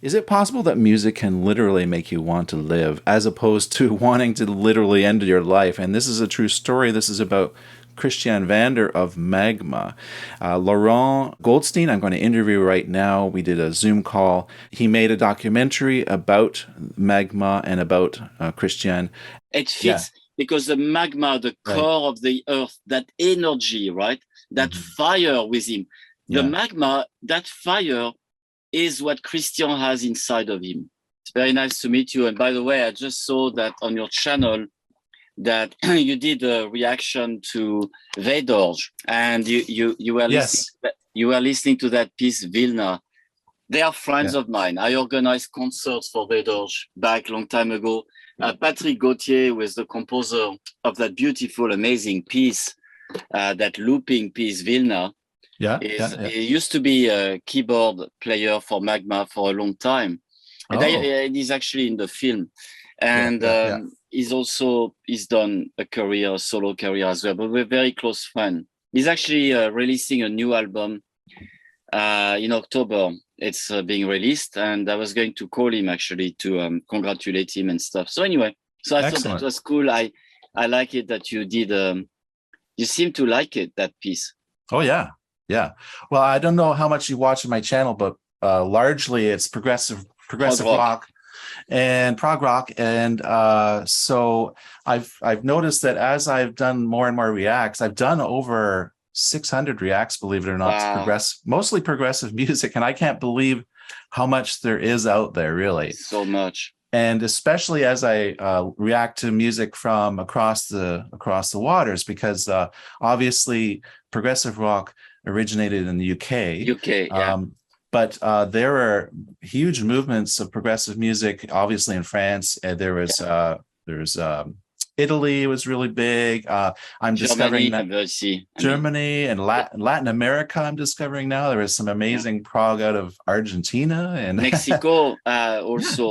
Is it possible that music can literally make you want to live as opposed to wanting to literally end your life? And this is a true story. This is about Christian Vander of Magma. Laurent Goldstein, I'm going to interview right now. We did a Zoom call. He made a documentary about Magma and about Christian. It Yeah, fits because the magma, the right. core of the earth, that energy, right? That Hmm. fire with him. The Yeah. magma, that fire is what Christian has inside of him. It's very nice to meet you. And by the way, I just saw that on your channel that you did a reaction to Vigour, and you were listening Yes. to that, you were listening to that piece Vilna. They are friends Yeah. of mine. I organized concerts for Vigour back a long time ago. Patrick Gauthier was the composer of that beautiful, amazing piece, that looping piece Vilna. Yeah. Is Yeah. Yeah. he used to be a keyboard player for Magma for a long time, and Oh. he's actually in the film, Yeah. and Yeah. Yeah. he's done a solo career as well. But we're very close friends. He's actually releasing a new album in October. It's being released, and I was going to call him actually to congratulate him and stuff. So anyway, so I thought that Excellent. was cool. I like it that you did. You seem to like it, that piece. Oh yeah, yeah. Well, I don't know how much you watch on my channel, but largely it's Prog progressive rock. rock and prog rock, and so I've noticed that as I've done more and more reacts, I've done over 600 reacts, believe it or not, to Wow, mostly progressive music, and I can't believe how much there is out there, really. so much. And especially as I react to music from across the waters, because obviously progressive rock originated in the UK, UK, yeah. um, but there are huge movements of progressive music, obviously in France. There's Italy was really big. I'm discovering Germany, that obviously. I mean, Germany and yeah. Latin America. I'm discovering now there is some Yeah. amazing prog out of Argentina and Mexico, also,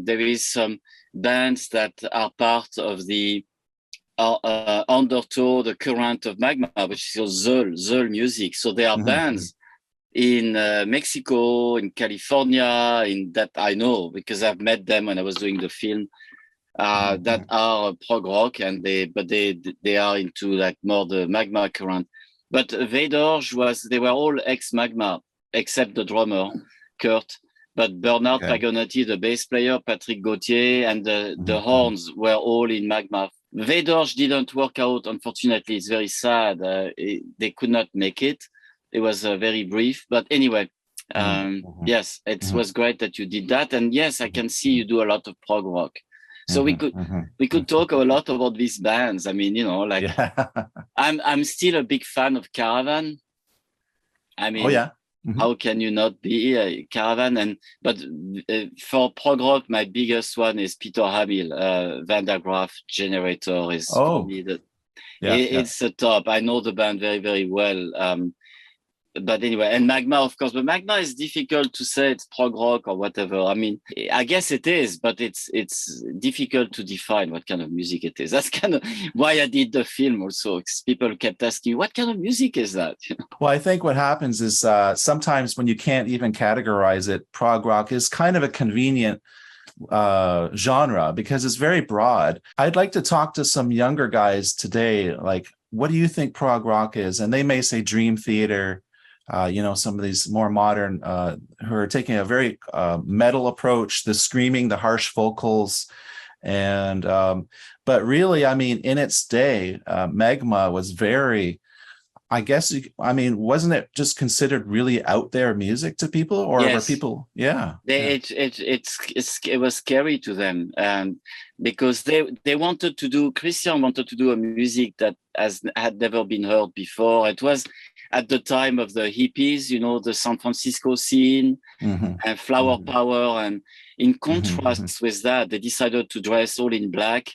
there is some bands that are part of the undertow, the current of Magma, which is zeuhl music. So there are Mhm. bands in Mexico, in California, in that I know because I've met them when I was doing the film. That Mhm. are prog rock, and they are into like more the Magma current. But Vader was they were all ex Magma except the drummer Kurt. But Bernard Okay. Pagonotti, the bass player, Patrick Gauthier, and the Mhm, mhm. horns were all in Magma. Vader didn't work out, unfortunately. It's very sad. They could not make it. It was very brief. But anyway, Mhm, mhm, yes, it mhm, was great that you did that. And yes, I can see you do a lot of prog rock. So mhm, mhm, we could mhm. talk a lot about these bands. I mean, like Yeah. I'm still a big fan of Caravan. I Oh mean, yeah. Mhm. how can you not be a Caravan? And but for prog rock, my biggest one is Peter Hamill. Van der Graaf Generator is for Oh me yeah, yeah. it's the top. I know the band very very well. But anyway, and Magma, of course, but Magma is difficult to say it's prog rock or whatever. I mean, I guess it is, but it's difficult to define what kind of music it is. That's kind of why I did the film also, because people kept asking, what kind of music is that? Well, I think what happens is sometimes when you can't even categorize it, prog rock is kind of a convenient genre because it's very broad. I'd like to talk to some younger guys today, like, what do you think prog rock is? And they may say Dream Theater, some of these more modern who are taking a very metal approach, the screaming, the harsh vocals. And but really, I mean, in its day, Magma was very, I guess, I mean, wasn't it just considered really out there music to people, or were Yes, people? Yeah, they yeah. it was scary to them, because they wanted to do Christian wanted to do a music that has had never been heard before. It was at the time of the hippies, the San Francisco scene Hmm. and flower Hmm. power. And in Hmm. contrast with that, they decided to dress all in black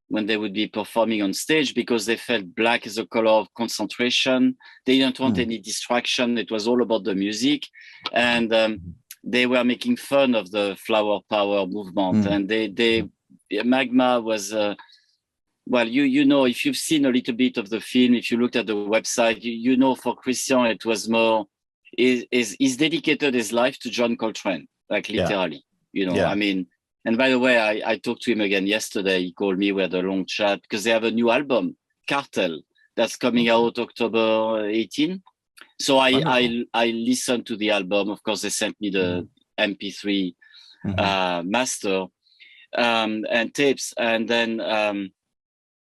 when they would be performing on stage because they felt black is a color of concentration. They didn't want Hmm. any distraction. It was all about the music. And they were making fun of the flower power movement. Hmm. And Magma was, well, you know, if you've seen a little bit of the film, if you looked at the website, for Christian, it was more, he's dedicated his life to John Coltrane. like Yeah. literally, you know, Yeah. I mean, and by the way, I talked to him again yesterday. He called me, we had a long chat because they have a new album, Cartel, that's coming out October 18. So I listened to the album. Of course, they sent me the MP3 master and tapes. And then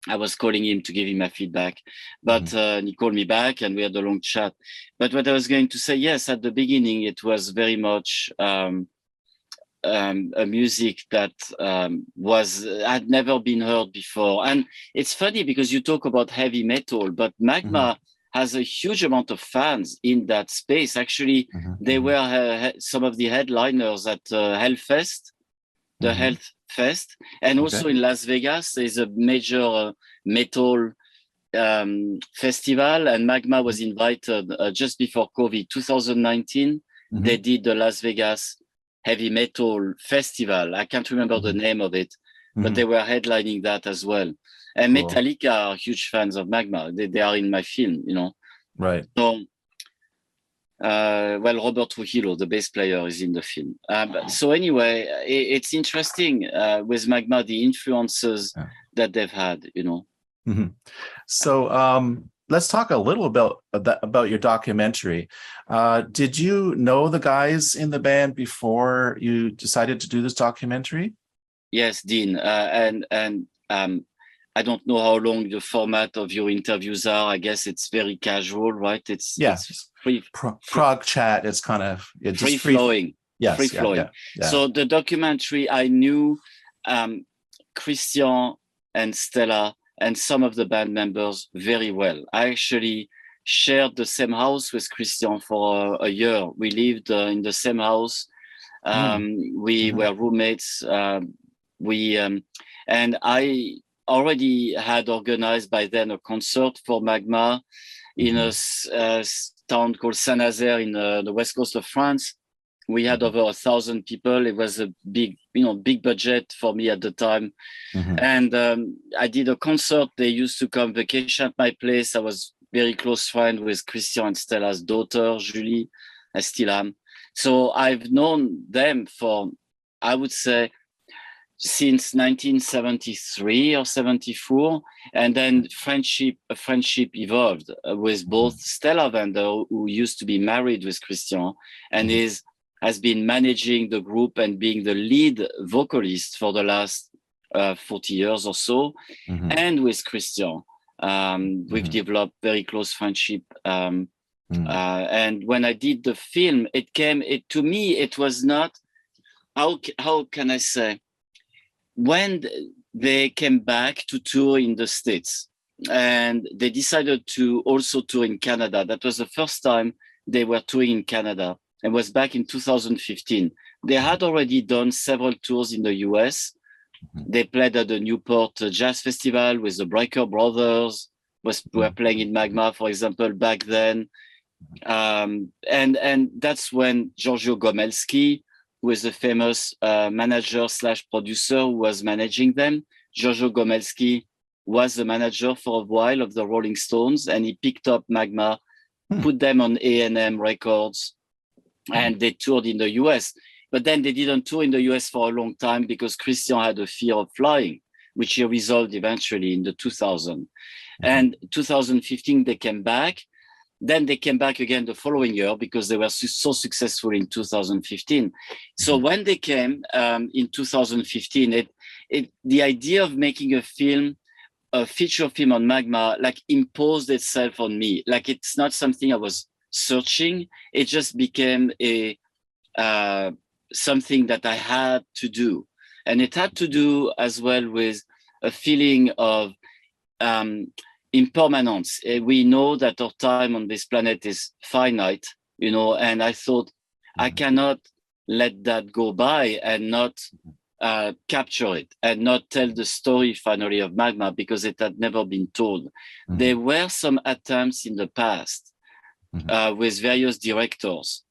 I was calling him to give him my feedback, but he called me back and we had a long chat. But what I was going to say, yes, at the beginning, it was very much a music that had never been heard before. And it's funny because you talk about heavy metal, but Magma has a huge amount of fans in that space. Actually, they were some of the headliners at Hellfest, the Health Fest, and also in Las Vegas, there's a major metal festival, and Magma was invited just before COVID, 2019. They did the Las Vegas Heavy Metal Festival. I can't remember the name of it, but they were headlining that as well. And Metallica are huge fans of Magma. They are in my film, you know. Right. So, well, Robert Trujillo, the bass player, is in the film. So anyway, it's interesting with Magma, the influences that they've had, you know. So let's talk a little about your documentary. Did you know the guys in the band before you decided to do this documentary? Yes, Dean. And I don't know how long the format of your interviews are. I guess it's very casual, right? It's free. Prog chat. It's kind of free flowing. Yes, free flowing. Yeah. So the documentary, I knew Christian and Stella and some of the band members very well. I actually shared the same house with Christian for a year. We lived in the same house. We were roommates. And I already had organized by then a concert for Magma in a town called Saint-Nazaire in the west coast of France. We had over 1,000 people. It was a big budget for me at the time. And I did a concert. They used to come vacation at my place. I was very close friend with Christian and Stella's daughter, Julie. I still am. So I've known them for, I would say, since 1973 or 74. And then a friendship evolved with both Stella Vander, who used to be married with Christian and has been managing the group and being the lead vocalist for the last 40 years or so. And with Christian, we've developed very close friendship. And when I did the film, to me, it was not, how can I say, when they came back to tour in the States and they decided to also tour in Canada. That was the first time they were touring in Canada. It was back in 2015. They had already done several tours in the US. They played at the Newport Jazz Festival with the Breaker Brothers, were playing in Magma, for example, back then. And that's when Giorgio Gomelski, who is a famous manager / producer who was managing them. Giorgio Gomelski was the manager for a while of the Rolling Stones, and he picked up Magma, put them on A&M Records, and they toured in the US. But then they didn't tour in the US for a long time because Christian had a fear of flying, which he resolved eventually in the 2000. And 2015, they came back. Then they came back again the following year because they were so successful in 2015. So when they came in 2015, the idea of making a feature film on Magma, like imposed itself on me. Like it's not something I was searching. It just became something that I had to do. And it had to do as well with a feeling of impermanence. We know that our time on this planet is finite, and I thought I cannot let that go by and not capture it and not tell the story finally of Magma because it had never been told. There were some attempts in the past with various directors,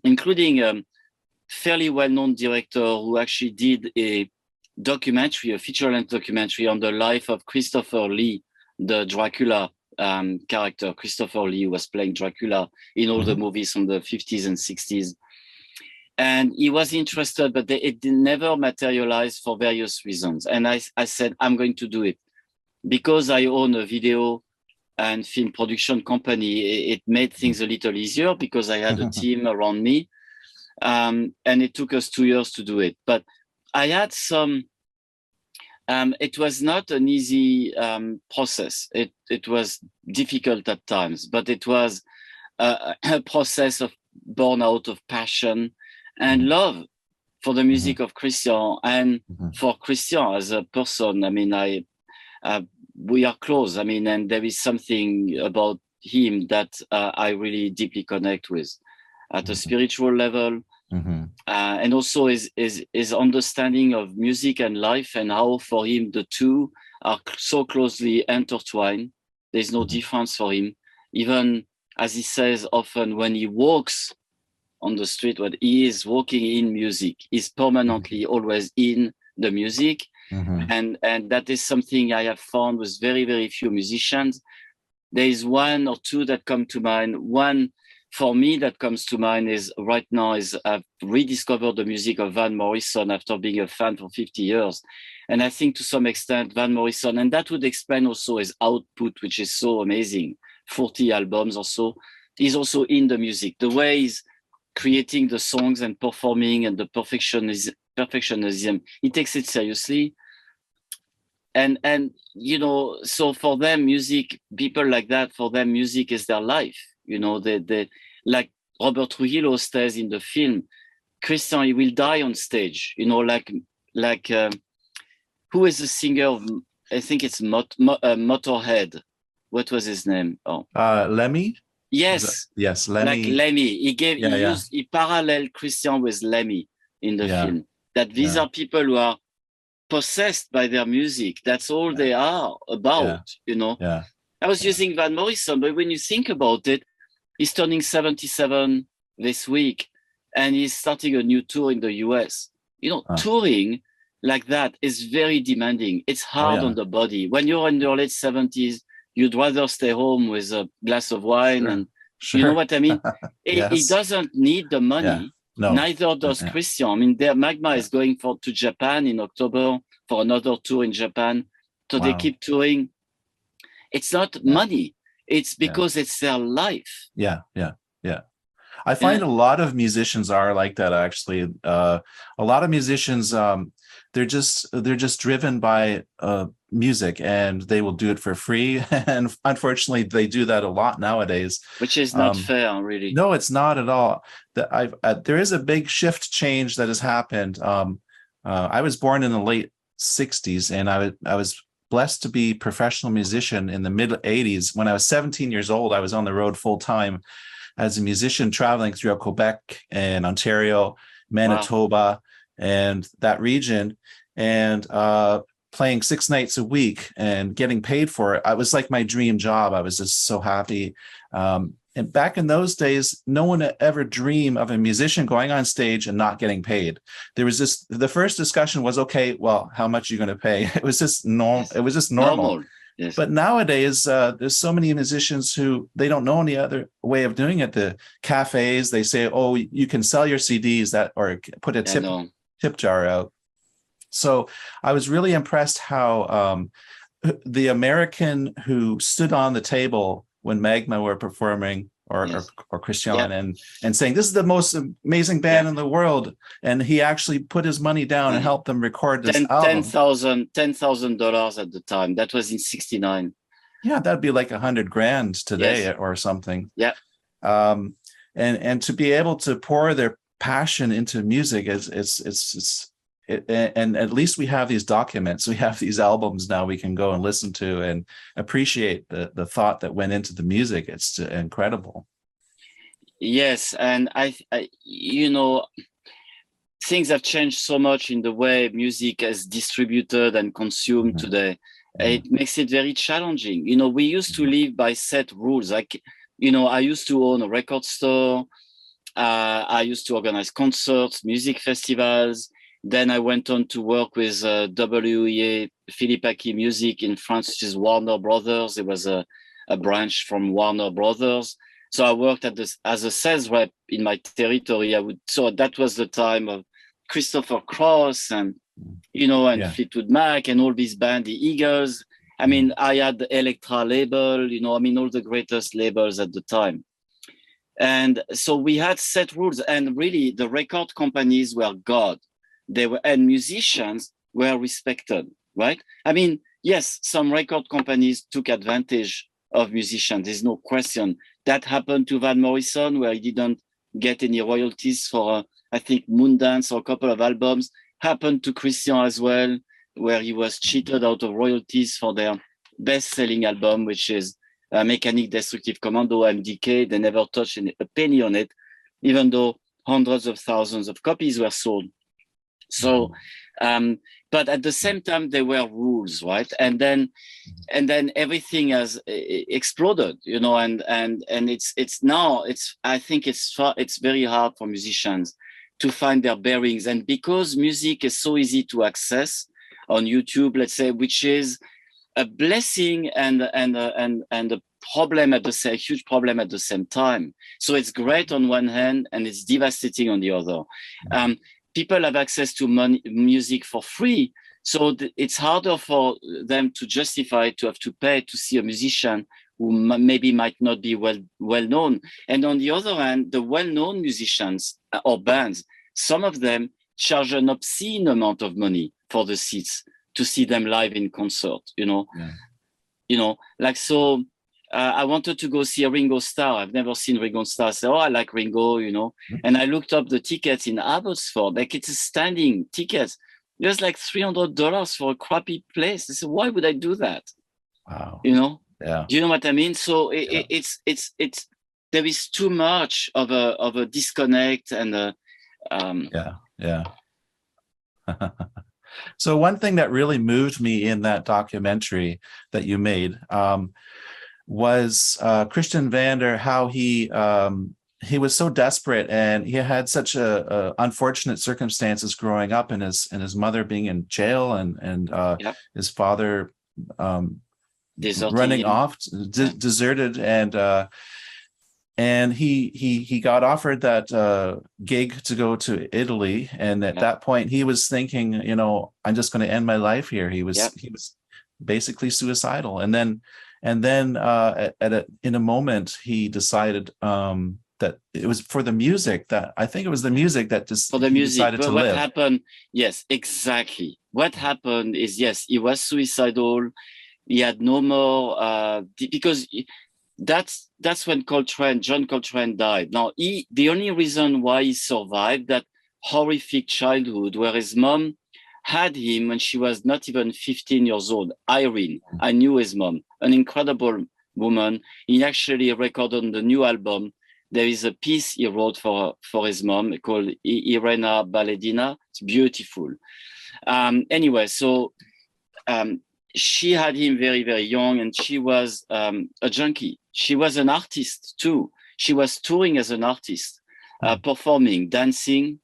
including a fairly well-known director who actually did a feature-length documentary on the life of Christopher Lee, the Dracula character. Christopher Lee was playing Dracula in all the movies from the 50s and 60s. And he was interested, but it never materialized for various reasons. And I said, I'm going to do it. Because I own a video and film production company, it made things a little easier because I had a team around me. And it took us 2 years to do it. But I had some, it was not an easy process. It was difficult at times, but it was a process born out of passion and love for the music of Christian and for Christian as a person. I mean, we are close. I mean, and there is something about him that I really deeply connect with at a spiritual level. And also his understanding of music and life, and how for him the two are so closely intertwined. There's no difference for him. Even as he says often, when he walks on the street, when he is walking in music, he's permanently always in the music. And that is something I have found with very, very few musicians. There is one or two that come to mind. One for me that comes to mind is right now is I've rediscovered the music of Van Morrison after being a fan for 50 years. And I think to some extent Van Morrison, and that would explain also his output, which is so amazing, 40 albums or so, is also in the music. The way he's creating the songs and performing and the perfectionism, he takes it seriously. And you know, so for them, music, people like that, for them, music is their life. You know, they like Robert Trujillo says in the film, Christian, he will die on stage. You know, like who is the singer of? I think it's Motorhead. What was his name? Oh, Lemmy. Yes, yes, Lemmy. Like Lemmy. He paralleled Christian with Lemmy in the film. That these are people who are possessed by their music. That's all they are about. You know. I was using Van Morrison, but when you think about it, he's turning 77 this week, and he's starting a new tour in the US. You know, touring like that is very demanding. It's hard on the body. When you're in your late 70s, you'd rather stay home with a glass of wine and you know what I mean? He doesn't need the money. No. Neither does Christian. I mean, Magma is going to Japan in October for another tour in Japan. So they keep touring. It's not money. It's because it's their life. I find a lot of musicians are like that, actually. A lot of musicians, they're just driven by music, and they will do it for free. And unfortunately, they do that a lot nowadays. Which is not fair, really. No, it's not at all. There is a big shift change that has happened. I was born in the late 60s, and I was blessed to be a professional musician in the mid 80s. When I was 17 years old, I was on the road full time as a musician, traveling throughout Quebec and Ontario, Manitoba, and that region, and playing 6 nights a week and getting paid for it. It was like my dream job. I was just so happy. And back in those days, no one ever dreamed of a musician going on stage and not getting paid. There was just, the first discussion was, okay, well, how much are you going to pay? It was just normal. It was just normal. Yes. But nowadays, there's so many musicians who they don't know any other way of doing it. The cafes, they say, oh, you can sell your CDs or put a tip jar out. So I was really impressed how the American who stood on the table when Magma were performing, or Christian, and saying, this is the most amazing band in the world. And he actually put his money down and helped them record this album. $10,000 at the time. That was in 69. Yeah, that'd be like $100,000 today or something. Yeah. And to be able to pour their passion into music and at least we have these documents, we have these albums now we can go and listen to and appreciate the thought that went into the music. It's incredible. Yes, and I you know, things have changed so much in the way music is distributed and consumed today. It makes it very challenging. You know, we used to live by set rules. Like, you know, I used to own a record store. I used to organize concerts, music festivals. Then I went on to work with WEA, Philippe Aki Music in France, which is Warner Brothers. It was a branch from Warner Brothers. So I worked as a sales rep in my territory. So that was the time of Christopher Cross and, and Fleetwood Mac and all these bands, the Eagles. I mean, I had the Elektra label, all the greatest labels at the time. And so we had set rules, and really the record companies were God. And musicians were respected, right? I mean, yes, some record companies took advantage of musicians. There's no question. That happened to Van Morrison, where he didn't get any royalties for, I think, Moondance or a couple of albums. Happened to Christian as well, where he was cheated out of royalties for their best-selling album, which is Mechanic Destructive Commando, MDK. They never touched a penny on it, even though hundreds of thousands of copies were sold. So, but at the same time, there were rules, right? And then everything has exploded, and I think it's very hard for musicians to find their bearings. And because music is so easy to access on YouTube, let's say, which is a blessing and a problem a huge problem at the same time. So it's great on one hand and it's devastating on the other. People have access to music for free, so it's harder for them to justify to have to pay to see a musician who maybe might not be well known. And on the other hand, the well-known musicians or bands, some of them charge an obscene amount of money for the seats to see them live in concert. So. I wanted to go see a Ringo Starr. I've never seen Ringo Starr. I said, I like Ringo, And I looked up the tickets in Abbotsford. Like, it's a standing ticket. It was like $300 for a crappy place. I said, why would I do that? Wow. Yeah. Do you know what I mean? So it's there is too much of a disconnect and yeah. So one thing that really moved me in that documentary that you made, was Christian Vander, how he was so desperate, and he had such a unfortunate circumstances growing up, and his mother being in jail, and his father running off, deserted, and he got offered that gig to go to Italy, and at that point he was thinking, I'm just going to end my life here. He was basically suicidal, and then in a moment he decided that it was for the music, that I think it was the music that just for the music decided but to what live. Happened, yes, exactly what happened is, yes, he was suicidal. He had no more because that's when John Coltrane died. Now the only reason why he survived that horrific childhood, where his mom had him when she was not even 15 years old. Irene, I knew his mom, an incredible woman. He actually recorded on the new album. There is a piece he wrote for his mom called Irena Baledina. It's beautiful. Anyway, so she had him very, very young, and she was a junkie. She was an artist too. She was touring as an artist, performing, dancing,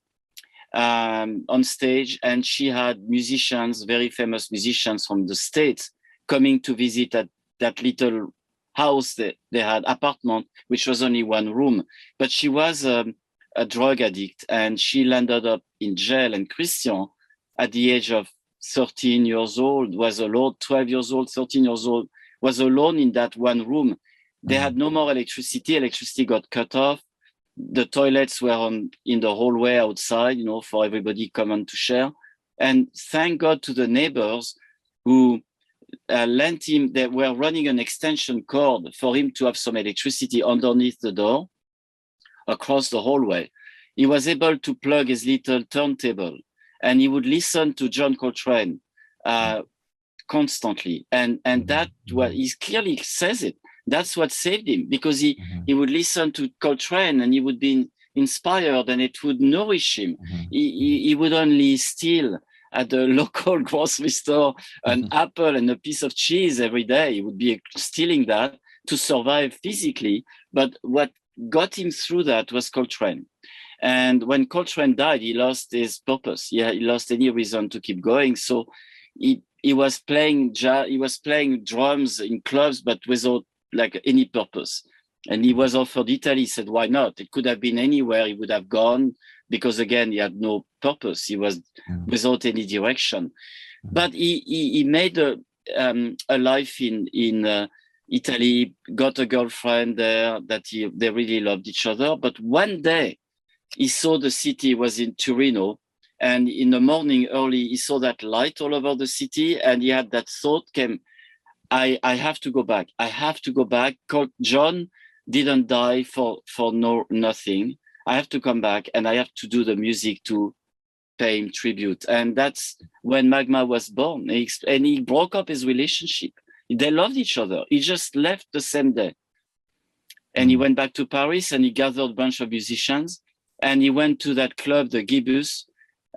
on stage, and she had musicians, very famous musicians from the States, coming to visit at that little house that they had, apartment, which was only one room. But she was a drug addict, and she landed up in jail. And Christian, at the age of 13 years old, was alone, 12 years old, 13 years old, was alone in that one room. They had no more electricity. Electricity got cut off. The toilets were in the hallway outside, for everybody common to share. And thank God to the neighbors who lent him, they were running an extension cord for him to have some electricity underneath the door across the hallway. He was able to plug his little turntable, and he would listen to John Coltrane constantly. And that, well, he clearly says it. That's what saved him, because he would listen to Coltrane and he would be inspired, and it would nourish him. He would only steal at the local grocery store an apple and a piece of cheese every day. He would be stealing that to survive physically. But what got him through that was Coltrane. And when Coltrane died, he lost his purpose. He lost any reason to keep going. So he was playing drums in clubs, but without like any purpose. And he was offered Italy. He said, why not? It could have been anywhere he would have gone, because again, he had no purpose. He was without any direction. But he made a life in Italy, got a girlfriend there that they really loved each other. But one day he saw the city was in Torino, and in the morning early, he saw that light all over the city, and he had that thought came, I have to go back. I have to go back. John didn't die for nothing. I have to come back, and I have to do the music to pay him tribute. And that's when Magma was born. And he broke up his relationship. They loved each other. He just left the same day. And he went back to Paris, and he gathered a bunch of musicians, and he went to that club, the Gibus,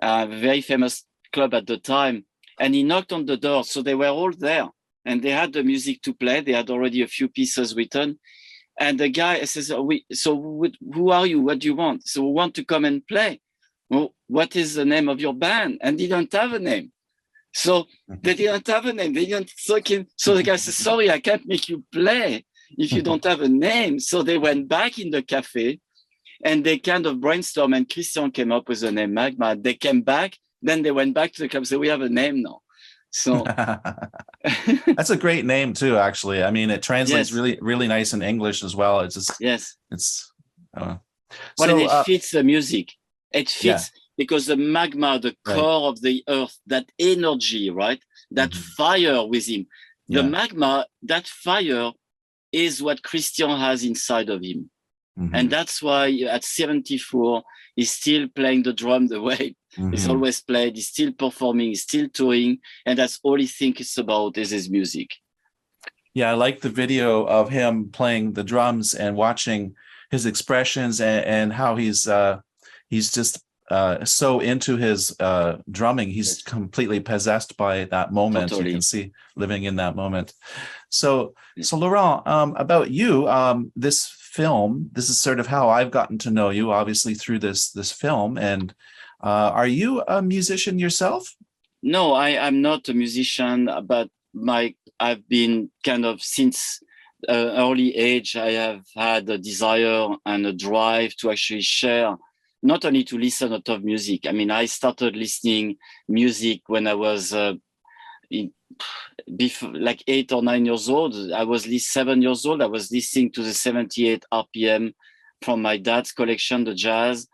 a very famous club at the time, and he knocked on the door. So they were all there, and they had the music to play. They had already a few pieces written. And the guy says, who are you? What do you want? So we want to come and play. Well, what is the name of your band? And they didn't have a name. So they didn't have a name. They didn't. So the guy says, sorry, I can't make you play if you don't have a name. So they went back in the cafe, and they kind of brainstormed, and Christian came up with the name Magma. They came back, then they went back to the club and said, we have a name now. So that's a great name too, actually. I mean, it translates really, really nice in English as well. It's just, but it fits the music. It fits because the magma, the core of the earth, that energy, right? That fire with him. The magma, that fire is what Christian has inside of him. And that's why at 74, he's still playing the drum the way he's always played. He's still performing, he's still touring. And that's all he thinks about is his music. Yeah, I like the video of him playing the drums and watching his expressions and how he's just so into his drumming. He's completely possessed by that moment. Totally. You can see living in that moment. So Laurent, about you, this film, this is sort of how I've gotten to know you, obviously through this film. And are you a musician yourself? No, I'm not a musician, but I've been kind of since early age, I have had a desire and a drive to actually share, not only to listen a lot of music. I mean, I started listening music when I was like 8 or 9 years old. I was 7 years old. I was listening to the 78 RPM from my dad's collection, the jazz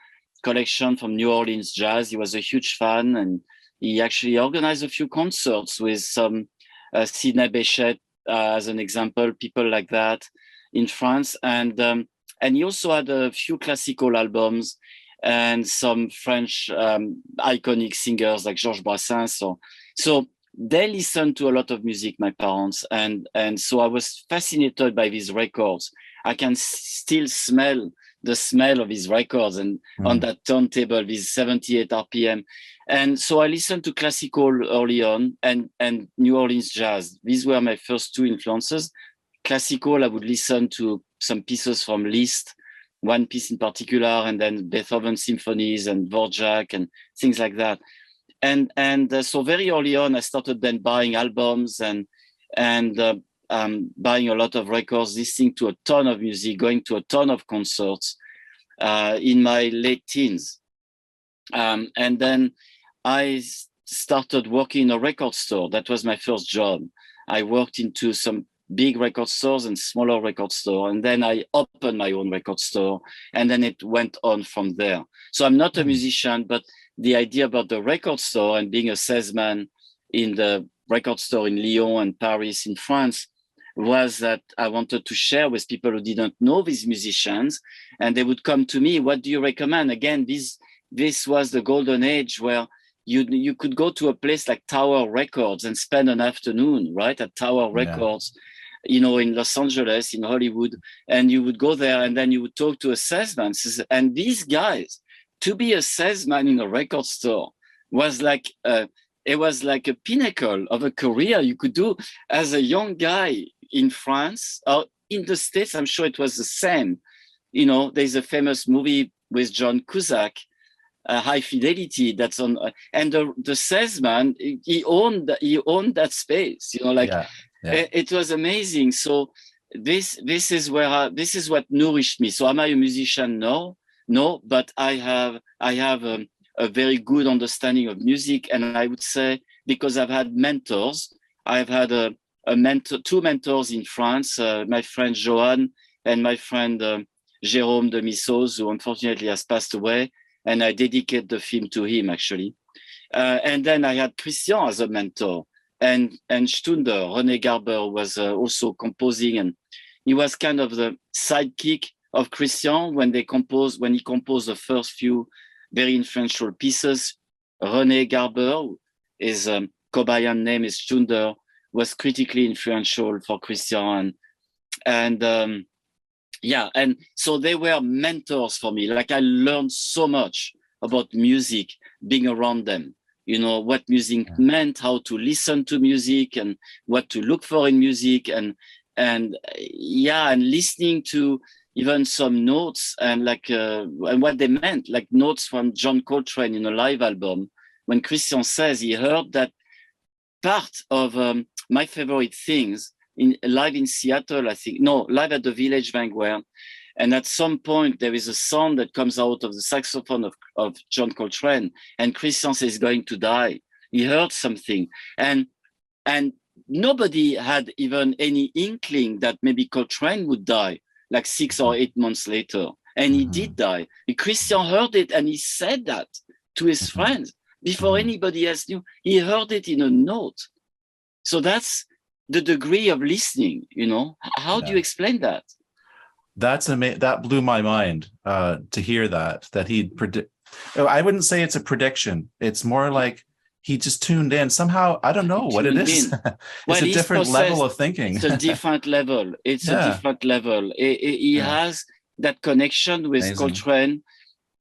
collection from New Orleans jazz. He was a huge fan, and he actually organized a few concerts with some Sidney Bechet, as an example, people like that in France. And he also had a few classical albums and some French iconic singers like Georges Brassens. So they listened to a lot of music, my parents. And so I was fascinated by these records. I can still smell the smell of his records and on that turntable, these 78 RPM. And so I listened to classical early on and New Orleans jazz. These were my first two influences. Classical, I would listen to some pieces from Liszt, one piece in particular, and then Beethoven symphonies and Dvorak and things like that. And so very early on, I started then buying albums and buying a lot of records, listening to a ton of music, going to a ton of concerts in my late teens. And then I started working in a record store. That was my first job. I worked into some big record stores and smaller record store. And then I opened my own record store. And then it went on from there. So I'm not a musician, but the idea about the record store and being a salesman in the record store in Lyon and Paris in France was that I wanted to share with people who didn't know these musicians, and they would come to me, what do you recommend? Again, this was the golden age where you could go to a place like Tower Records and spend an afternoon, right, at Tower Records, you know, in Los Angeles, in Hollywood, and you would go there and then you would talk to a salesman. And these guys, to be a salesman in a record store was like, it was like a pinnacle of a career you could do as a young guy in France or in the States. I'm sure it was the same. You know, there's a famous movie with John Cusack, High Fidelity, that's on, and the salesman, he owned that space, you know, like it was amazing. So this is where this is what nourished me. So am I a musician? No, but I have a very good understanding of music, and I would say because I've had mentors, I've had a mentor, two mentors in France, my friend Johan and my friend Jérôme de Missos, who unfortunately has passed away, and I dedicate the film to him actually. And then I had Christian as a mentor, and Stunder, René Garber was also composing, and he was kind of the sidekick of Christian when he composed the first few very influential pieces. René Garber, his Kobayan name is Stunder, was critically influential for Christian, and so they were mentors for me. Like I learned so much about music being around them. You know what music meant, how to listen to music, and what to look for in music, and listening to even some notes and and what they meant, like notes from John Coltrane in a live album. When Christian says he heard that part of My Favorite Things live in Seattle, I think, no, live at the Village Vanguard. And at some point, there is a sound that comes out of the saxophone of John Coltrane, and Christian says he's going to die. He heard something. And nobody had even any inkling that maybe Coltrane would die like 6 or 8 months later. And he did die. And Christian heard it, and he said that to his friends before anybody else knew. He heard it in a note. So that's the degree of listening, you know. How do you explain that? That's amazing. That blew my mind to hear that he'd predict. I wouldn't say it's a prediction. It's more like he just tuned in somehow. I don't know what it is. It's a different level of thinking. It's a different level. It's a different level. He has that connection with Coltrane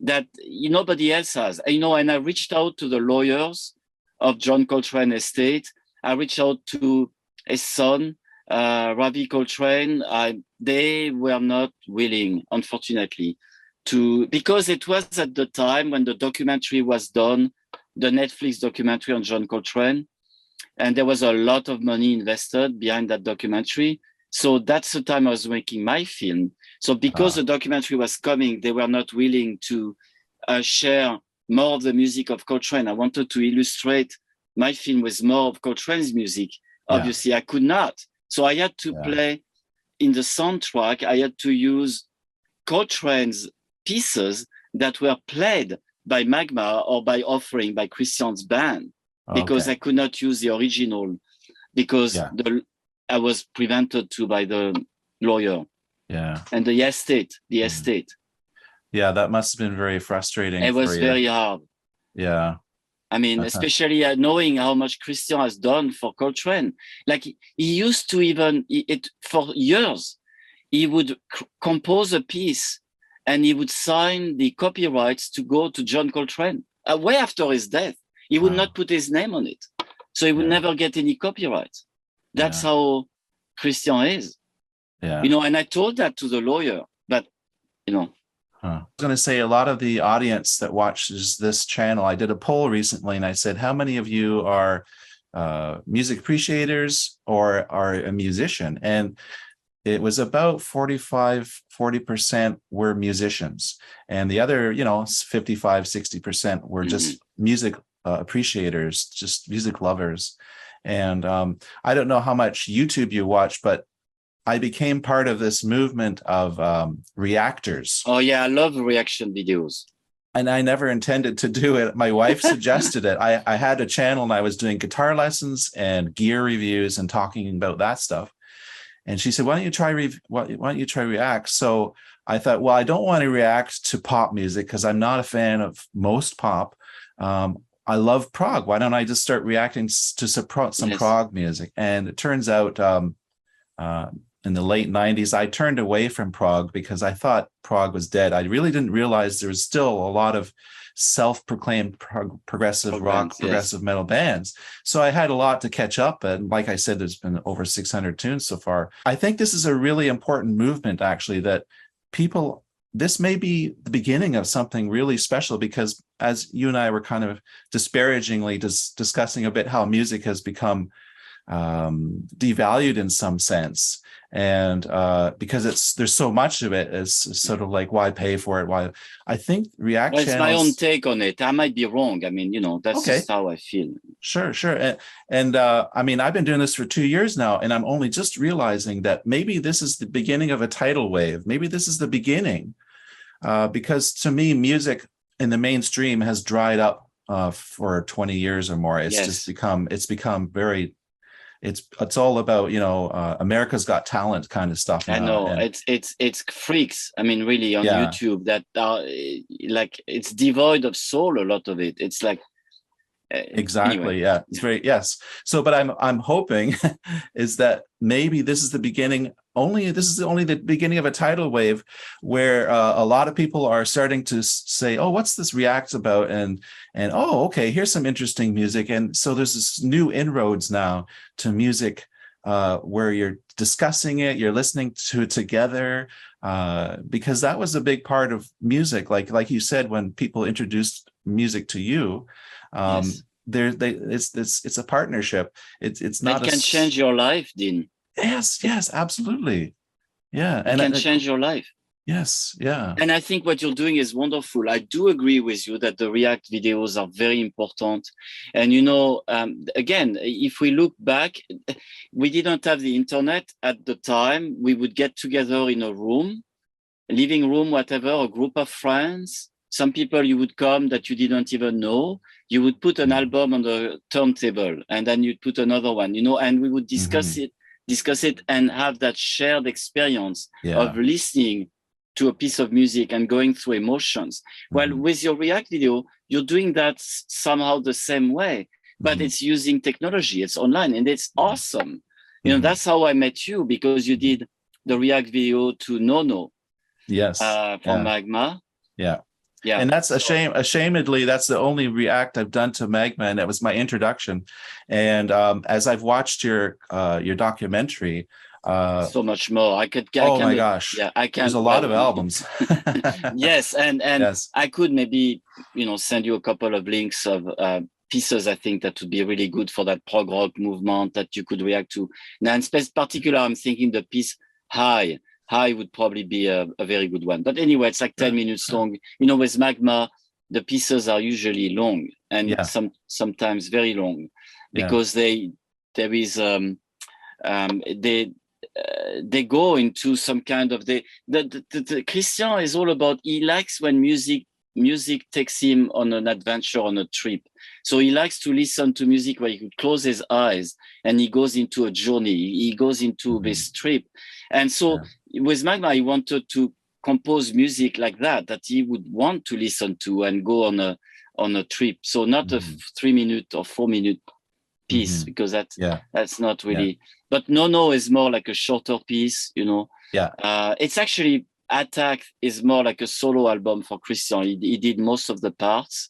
that nobody else has. You know, and I reached out to the lawyers of John Coltrane estate. I reached out to his son, Ravi Coltrane. They were not willing, unfortunately, because it was at the time when the documentary was done, the Netflix documentary on John Coltrane, and there was a lot of money invested behind that documentary. So that's the time I was making my film. So because the documentary was coming, they were not willing to share more of the music of Coltrane. I wanted to illustrate my film with more of Coltrane's music. Obviously, I could not. So I had to play in the soundtrack. I had to use Coltrane's pieces that were played by Magma or by Offering, by Christian's band, because I could not use the original because I was prevented to by the lawyer. Yeah. And the estate. Yeah, that must have been very frustrating. It was very hard. Yeah. I mean, especially knowing how much Christian has done for Coltrane. Like he used to for years, he would compose a piece and he would sign the copyrights to go to John Coltrane. Way after his death, he would not put his name on it. So he would never get any copyright. That's how Christian is. Yeah. You know, and I told that to the lawyer, but, you know. I was going to say a lot of the audience that watches this channel, I did a poll recently and I said, how many of you are music appreciators or are a musician? And it was about 40% were musicians. And the other, 55-60% were just music appreciators, just music lovers. And I don't know how much YouTube you watch, but I became part of this movement of reactors. Oh, yeah, I love reaction videos. And I never intended to do it. My wife suggested it. I had a channel and I was doing guitar lessons and gear reviews and talking about that stuff. And she said, why don't you try react? So I thought, well, I don't want to react to pop music because I'm not a fan of most pop. I love prog. Why don't I just start reacting to some prog music? And it turns out in the late 90s, I turned away from prog because I thought prog was dead. I really didn't realize there was still a lot of self-proclaimed progressive rock, progressive metal bands. So I had a lot to catch up. And like I said, there's been over 600 tunes so far. I think this is a really important movement, actually, that this may be the beginning of something really special, because as you and I were kind of disparagingly discussing a bit how music has become devalued in some sense. And because there's so much of it, it's sort of like, why pay for it? Why? I think React Well, it's my own channels. take on it. I might be wrong. I mean, that's Okay, just how I feel. sure. And I mean, I've been doing this for 2 years now, and I'm only just realizing that maybe this is the beginning of a tidal wave. Maybe this is the beginning, because to me, music in the mainstream has dried up for 20 years or more. It's just become very. It's all about, America's Got Talent kind of stuff now. I know, And it's freaks. I mean, really on yeah, YouTube that are like, it's devoid of soul. A lot of it. It's like exactly. anyway. Yeah, it's very, yes. So, but I'm hoping is that maybe this is the beginning. This is only the beginning of a tidal wave where a lot of people are starting to say, "Oh, what's this React about?" And oh, okay, here's some interesting music. And so there's this new inroads now to music where you're discussing it, you're listening to it together, because that was a big part of music. Like you said, when people introduced music to you, Yes. it's a partnership. It's not It can change your life, Dean. Yes, absolutely. Yeah. It can change your life. Yes, yeah. And I think what you're doing is wonderful. I do agree with you that the React videos are very important. And, again, if we look back, we didn't have the internet at the time. We would get together in a room, living room, whatever, a group of friends. Some people you would come that you didn't even know. You would put an album on the turntable, and then you'd put another one, and we would discuss it and have that shared experience of listening to a piece of music and going through emotions. Well, with your React video, you're doing that somehow the same way, but it's using technology. It's online, and it's awesome. That's how I met you, because you did the React video to Nono. Yes. From Magma. Yeah. Yeah. And that's a shame. Ashamedly, that's the only React I've done to Magma, and that was my introduction. And as I've watched your documentary, so much more. I my gosh! Yeah, I can. There's a lot of albums. Yes, and yes. I could maybe send you a couple of links of pieces I think that would be really good for that prog rock movement that you could react to. Now, in particular, I'm thinking the piece High. High would probably be a very good one. But anyway, it's like 10 minutes long. With Magma, the pieces are usually long and sometimes very long, because they go into some kind of the Christian is all about, he likes when music takes him on an adventure, on a trip. So he likes to listen to music where he could close his eyes and he goes into a journey. He goes into this trip. And so with Magma, he wanted to compose music like that he would want to listen to and go on a trip. So not a 3-minute or 4-minute piece, because that's not really. But No is more like a shorter piece, it's actually, Attack is more like a solo album for Christian. He did most of the parts.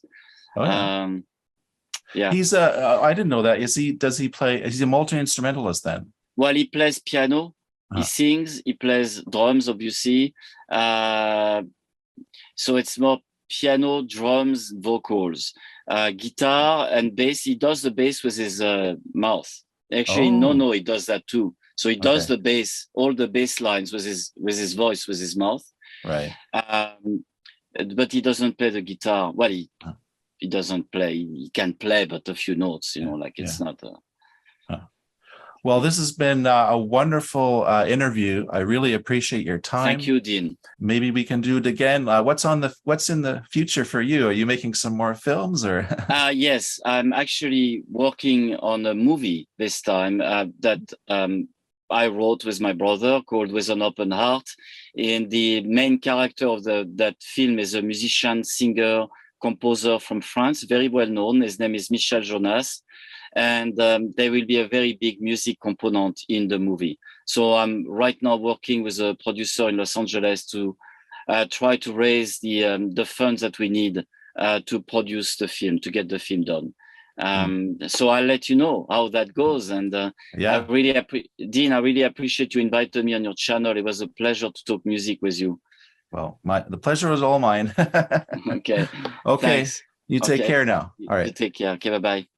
He's I didn't know that. Is he a multi-instrumentalist then? Well, he plays piano, he sings, he plays drums, obviously. So it's more piano, drums, vocals, guitar and bass. He does the bass with his mouth. Actually, No, he does that too. So he does the bass, all the bass lines with his voice, with his mouth. Right. But he doesn't play the guitar. Well, he doesn't play. He can play, but a few notes, it's not. Well, this has been a wonderful interview. I really appreciate your time. Thank you, Dean. Maybe we can do it again. What's in the future for you? Are you making some more films, or? Yes, I'm actually working on a movie this time that I wrote with my brother, called With an Open Heart. And the main character of that film is a musician, singer, composer from France, very well known. His name is Michel Jonas. And there will be a very big music component in the movie. So I'm right now working with a producer in Los Angeles to try to raise the funds that we need to produce the film, to get the film done. So I'll let you know how that goes. And Dean, I really appreciate you inviting me on your channel. It was a pleasure to talk music with you. Well, the pleasure was all mine. Okay. Okay. Thanks. You take care now. All right. You take care. Okay, bye-bye.